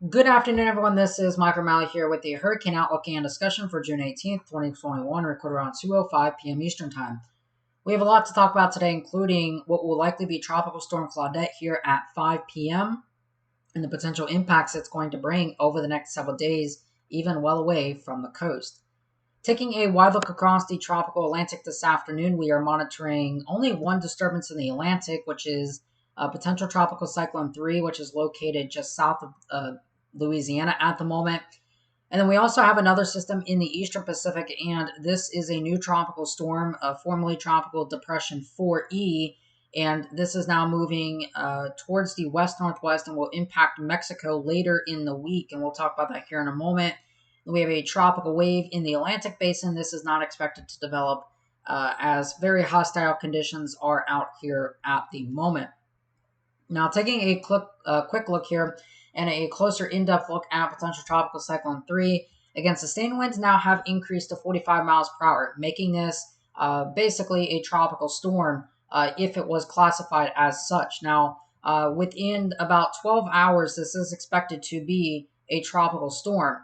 Good afternoon, everyone. This is Mike O'Malley here with the Hurricane Outlook and discussion for June 18th, 2021, recorded around 2:05 p.m. Eastern Time. We have a lot to talk about today, including what will likely be Tropical Storm Claudette here at 5 p.m. and the potential impacts it's going to bring over the next several days, even well away from the coast. Taking a wide look across the tropical Atlantic this afternoon, we are monitoring only one disturbance in the Atlantic, which is potential tropical cyclone 3, which is located just south of Louisiana at the moment. And then we also have another system in the eastern Pacific, and this is a new tropical storm, formerly Tropical Depression 4E. And this is now moving towards the west-northwest and will impact Mexico later in the week. And we'll talk about that here in a moment. We have a tropical wave in the Atlantic basin. This is not expected to develop as very hostile conditions are out here at the moment. Now, taking a quick look here and a closer in-depth look at potential tropical cyclone 3, again, sustained winds now have increased to 45 miles per hour, making this basically a tropical storm if it was classified as such. Now, within about 12 hours, this is expected to be a tropical storm,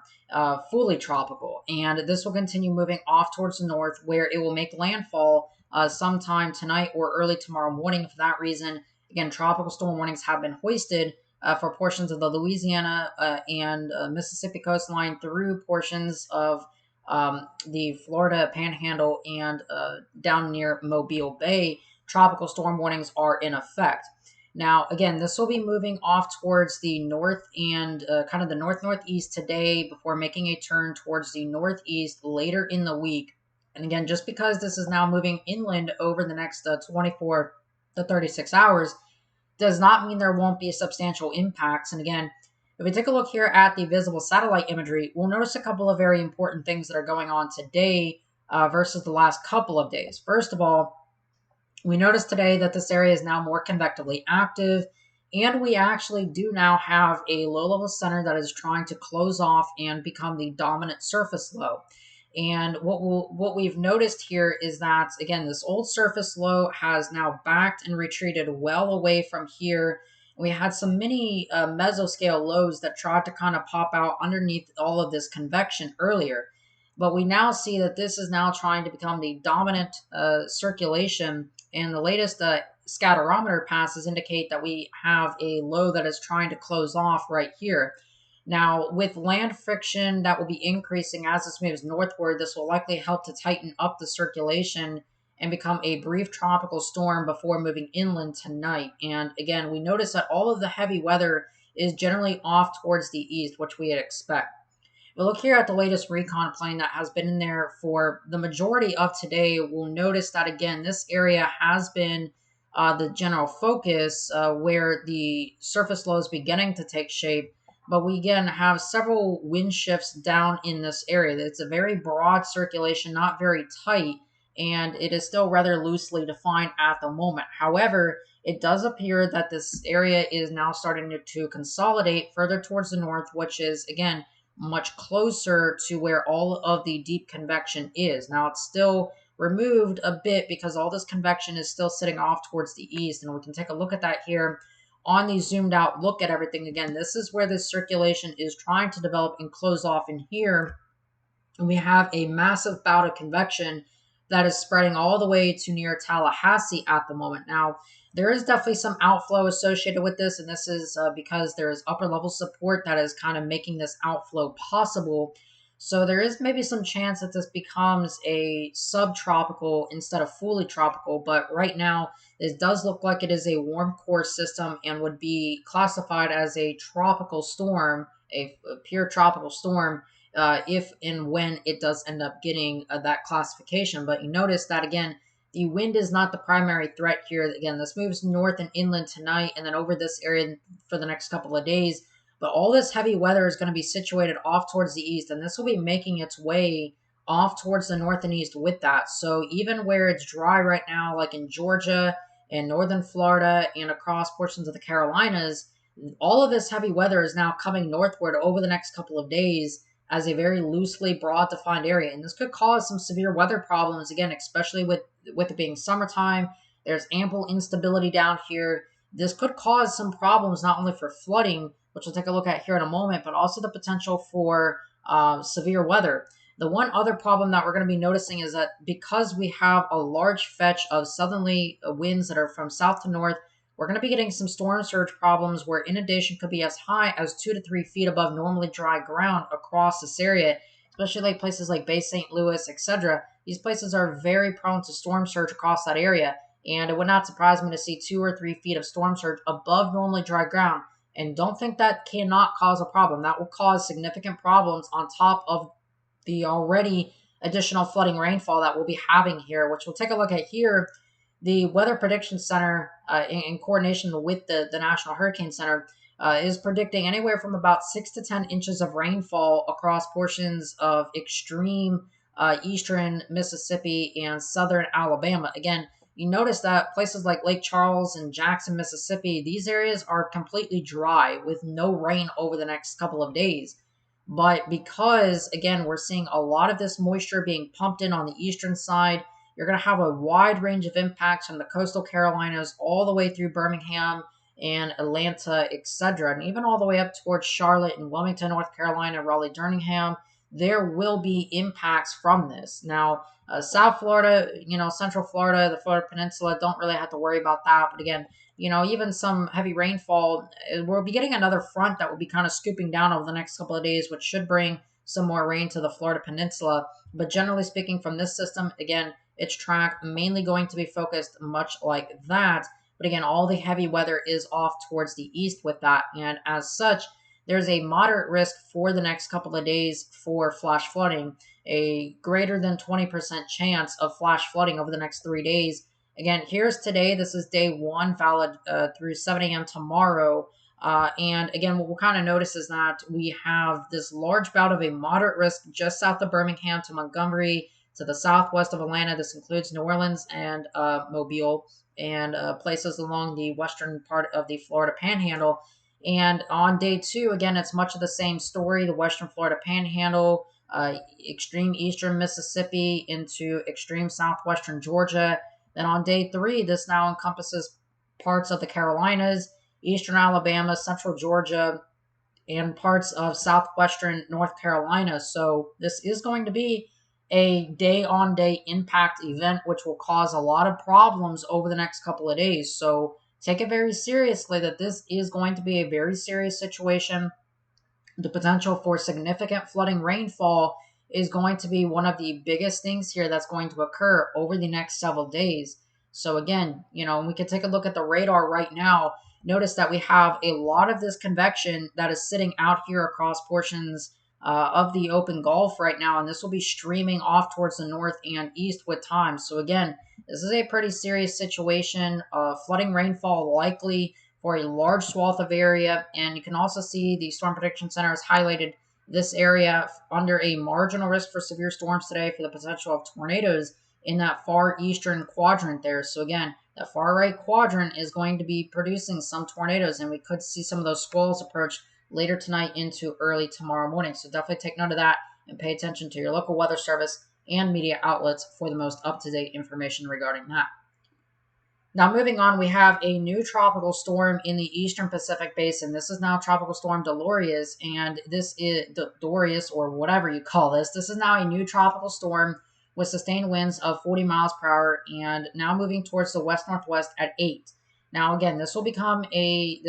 fully tropical, and this will continue moving off towards the north, where it will make landfall sometime tonight or early tomorrow morning. For that reason, again, tropical storm warnings have been hoisted for portions of the Louisiana and Mississippi coastline through portions of the Florida Panhandle and down near Mobile Bay. Tropical storm warnings are in effect. Now, again, this will be moving off towards the north and kind of the north-northeast today before making a turn towards the northeast later in the week. And again, just because this is now moving inland over the next 24 to 36 hours does not mean there won't be substantial impacts. And again, if we take a look here at the visible satellite imagery, we'll notice a couple of very important things that are going on today versus the last couple of days. First of all, we notice today that this area is now more convectively active, and we actually do now have a low-level center that is trying to close off and become the dominant surface low. And what we've noticed here is that, again, this old surface low has now backed and retreated well away from here. We had some mini mesoscale lows that tried to kind of pop out underneath all of this convection earlier. But we now see that this is now trying to become the dominant circulation, and the latest scatterometer passes indicate that we have a low that is trying to close off right here. Now, with land friction that will be increasing as this moves northward, this will likely help to tighten up the circulation and become a brief tropical storm before moving inland tonight. And again, we notice that all of the heavy weather is generally off towards the east, which we would expect. We look here at the latest recon plane that has been in there for the majority of today. We'll notice that, again, this area has been the general focus where the surface low is beginning to take shape. But we, again, have several wind shifts down in this area. It's a very broad circulation, not very tight, and it is still rather loosely defined at the moment. However, it does appear that this area is now starting to consolidate further towards the north, which is, again, much closer to where all of the deep convection is. Now, it's still removed a bit because all this convection is still sitting off towards the east, and we can take a look at that here on the zoomed out look at everything. Again, this is where this circulation is trying to develop and close off in here. And we have a massive bout of convection that is spreading all the way to near Tallahassee at the moment. Now, there is definitely some outflow associated with this, and this is because there is upper level support that is kind of making this outflow possible. So there is maybe some chance that this becomes a subtropical instead of fully tropical, but right now it does look like it is a warm core system and would be classified as a tropical storm, a pure tropical storm, if and when it does end up getting that classification. But you notice that, again, the wind is not the primary threat here. Again, this moves north and inland tonight and then over this area for the next couple of days. But all this heavy weather is going to be situated off towards the east, and this will be making its way off towards the north and east with that. So even where it's dry right now, like in Georgia and northern Florida and across portions of the Carolinas, all of this heavy weather is now coming northward over the next couple of days as a very loosely broad defined area. And this could cause some severe weather problems, again, especially with it being summertime. There's ample instability down here. This could cause some problems not only for flooding, which we'll take a look at here in a moment, but also the potential for severe weather. The one other problem that we're going to be noticing is that because we have a large fetch of southerly winds that are from south to north, we're going to be getting some storm surge problems where inundation could be as high as 2 to 3 feet above normally dry ground across this area, especially like places like Bay St. Louis, etc. These places are very prone to storm surge across that area, and it would not surprise me to see 2 or 3 feet of storm surge above normally dry ground. And don't think that cannot cause a problem. That will cause significant problems on top of the already additional flooding rainfall that we'll be having here, which we'll take a look at here. The Weather Prediction Center, in coordination with the National Hurricane Center, is predicting anywhere from about 6 to 10 inches of rainfall across portions of extreme eastern Mississippi and southern Alabama. Again, you notice that places like Lake Charles and Jackson, Mississippi, these areas are completely dry with no rain over the next couple of days. But because, again, we're seeing a lot of this moisture being pumped in on the eastern side, you're going to have a wide range of impacts from the coastal Carolinas all the way through Birmingham and Atlanta, etc., and even all the way up towards Charlotte and Wilmington, North Carolina, Raleigh-Durham. There will be impacts from this. Now, South Florida, Central Florida, the Florida Peninsula, don't really have to worry about that. But again, even some heavy rainfall, we'll be getting another front that will be kind of scooping down over the next couple of days, which should bring some more rain to the Florida Peninsula. But generally speaking, from this system, again, its track mainly going to be focused much like that. But again, all the heavy weather is off towards the east with that. And as such, there's a moderate risk for the next couple of days for flash flooding, a greater than 20% chance of flash flooding over the next 3 days. Again, here's today. This is day 1, valid through 7 a.m. tomorrow. And again, what we'll kind of notice is that we have this large bout of a moderate risk just south of Birmingham to Montgomery to the southwest of Atlanta. This includes New Orleans and Mobile and places along the western part of the Florida Panhandle. And on day 2, again, it's much of the same story. The western Florida Panhandle, extreme eastern Mississippi into extreme southwestern Georgia. Then on day 3, this now encompasses parts of the Carolinas, eastern Alabama, central Georgia, and parts of southwestern North Carolina. So this is going to be a day-on-day impact event, which will cause a lot of problems over the next couple of days. So take it very seriously that this is going to be a very serious situation. The potential for significant flooding rainfall is going to be one of the biggest things here that's going to occur over the next several days. So again, we can take a look at the radar right now. Notice that we have a lot of this convection that is sitting out here across portions of the open Gulf right now, and this will be streaming off towards the north and east with time. So again, this is a pretty serious situation. Flooding rainfall likely for a large swath of area, and you can also see the Storm Prediction Center has highlighted this area under a marginal risk for severe storms today for the potential of tornadoes in that far eastern quadrant there. So again, the far right quadrant is going to be producing some tornadoes, and we could see some of those squalls approach later tonight into early tomorrow morning. So definitely take note of that and pay attention to your local weather service and media outlets for the most up-to-date information regarding that. Now moving on, we have a new tropical storm in the eastern Pacific Basin. This is now Tropical Storm Dolores, and this is Dorius, or whatever you call this. This is now a new tropical storm with sustained winds of 40 miles per hour and now moving towards the west-northwest at 8. Now again, this will become a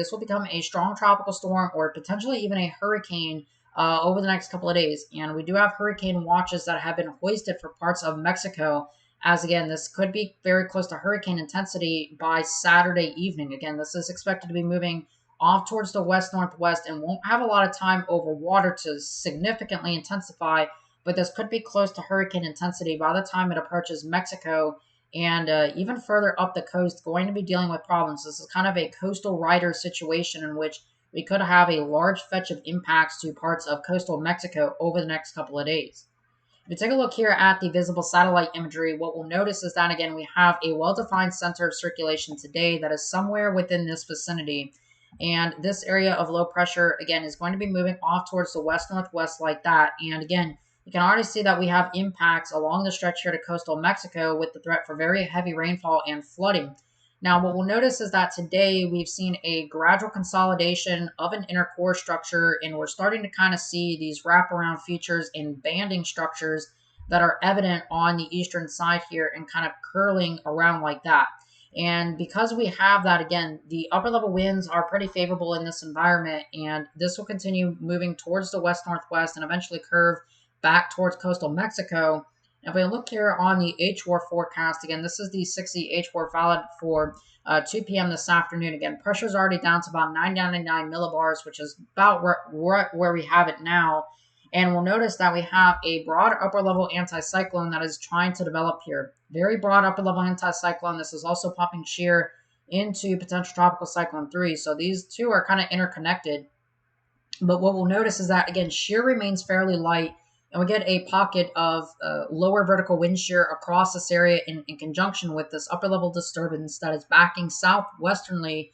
strong tropical storm or potentially even a hurricane over the next couple of days. And we do have hurricane watches that have been hoisted for parts of Mexico, as again, this could be very close to hurricane intensity by Saturday evening. Again, this is expected to be moving off towards the west-northwest and won't have a lot of time over water to significantly intensify, but this could be close to hurricane intensity by the time it approaches Mexico and even further up the coast, going to be dealing with problems. This is kind of a coastal rider situation in which we could have a large fetch of impacts to parts of coastal Mexico over the next couple of days. If you take a look here at the visible satellite imagery, what we'll notice is that, again, we have a well-defined center of circulation today that is somewhere within this vicinity. And this area of low pressure, again, is going to be moving off towards the west-northwest like that. And again, you can already see that we have impacts along the stretch here to coastal Mexico with the threat for very heavy rainfall and flooding. Now, what we'll notice is that today we've seen a gradual consolidation of an inner core structure, and we're starting to kind of see these wraparound features and banding structures that are evident on the eastern side here and kind of curling around like that. And because we have that, again, the upper level winds are pretty favorable in this environment, and this will continue moving towards the west-northwest and eventually curve back towards coastal Mexico. If we look here on the HWAR forecast, again, this is the 60 HWAR valid for 2 p.m. this afternoon. Again, pressure is already down to about 999 millibars, which is about where we have it now. And we'll notice that we have a broad upper level anticyclone that is trying to develop here. Very broad upper level anticyclone. This is also popping shear into potential tropical cyclone 3. So these two are kind of interconnected. But what we'll notice is that, again, shear remains fairly light, and we get a pocket of lower vertical wind shear across this area in conjunction with this upper level disturbance that is backing southwesternly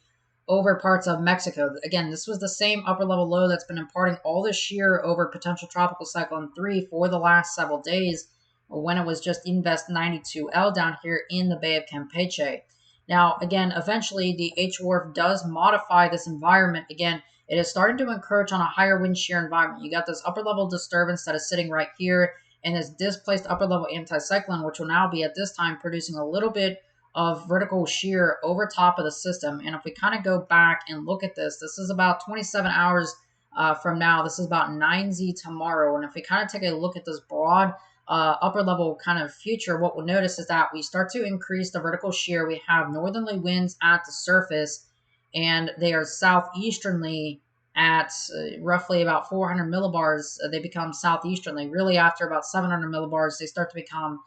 over parts of Mexico. Again, this was the same upper level low that's been imparting all the shear over potential tropical cyclone 3 for the last several days, when it was just Invest 92L down here in the Bay of Campeche. Now, again, eventually the HWARF does modify this environment. Again, it is starting to encroach on a higher wind shear environment. You got this upper level disturbance that is sitting right here, and this displaced upper level anticyclone, which will now be at this time producing a little bit of vertical shear over top of the system. And if we kind of go back and look at this, this is about 27 hours from now. This is about 9Z tomorrow. And if we kind of take a look at this broad upper level kind of future, what we'll notice is that we start to increase the vertical shear. We have northerly winds at the surface, and they are southeasterly at roughly about 400 millibars. They become southeasterly. Really, after about 700 millibars, they start to become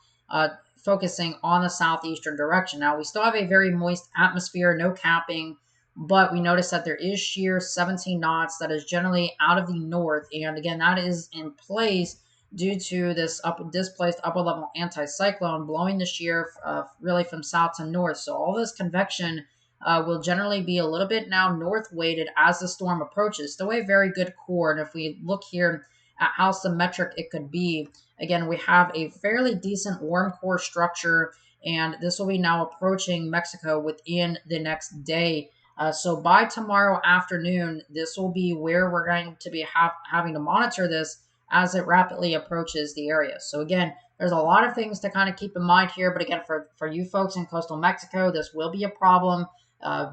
focusing on the southeastern direction. Now, we still have a very moist atmosphere, no capping, but we notice that there is shear 17 knots that is generally out of the north. And again, that is in place due to this displaced upper level anticyclone blowing the shear really from south to north. So all this convection will generally be a little bit now north weighted as the storm approaches. Still a very good core. And if we look here at how symmetric it could be, again, we have a fairly decent warm core structure, and this will be now approaching Mexico within the next day. So by tomorrow afternoon, this will be where we're going to be having to monitor this as it rapidly approaches the area. So again, there's a lot of things to kind of keep in mind here. But again, for you folks in coastal Mexico, this will be a problem.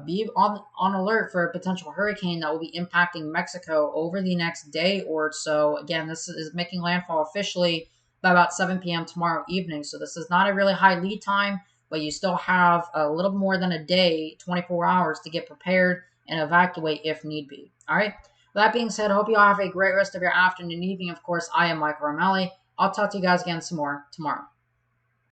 Be on alert for a potential hurricane that will be impacting Mexico over the next day or so. Again, this is making landfall officially by about 7 p.m. tomorrow evening. So this is not a really high lead time, but you still have a little more than a day, 24 hours, to get prepared and evacuate if need be. All right. With that being said, I hope you all have a great rest of your afternoon and evening. Of course, I am Michael Ramelli. I'll talk to you guys again some more tomorrow.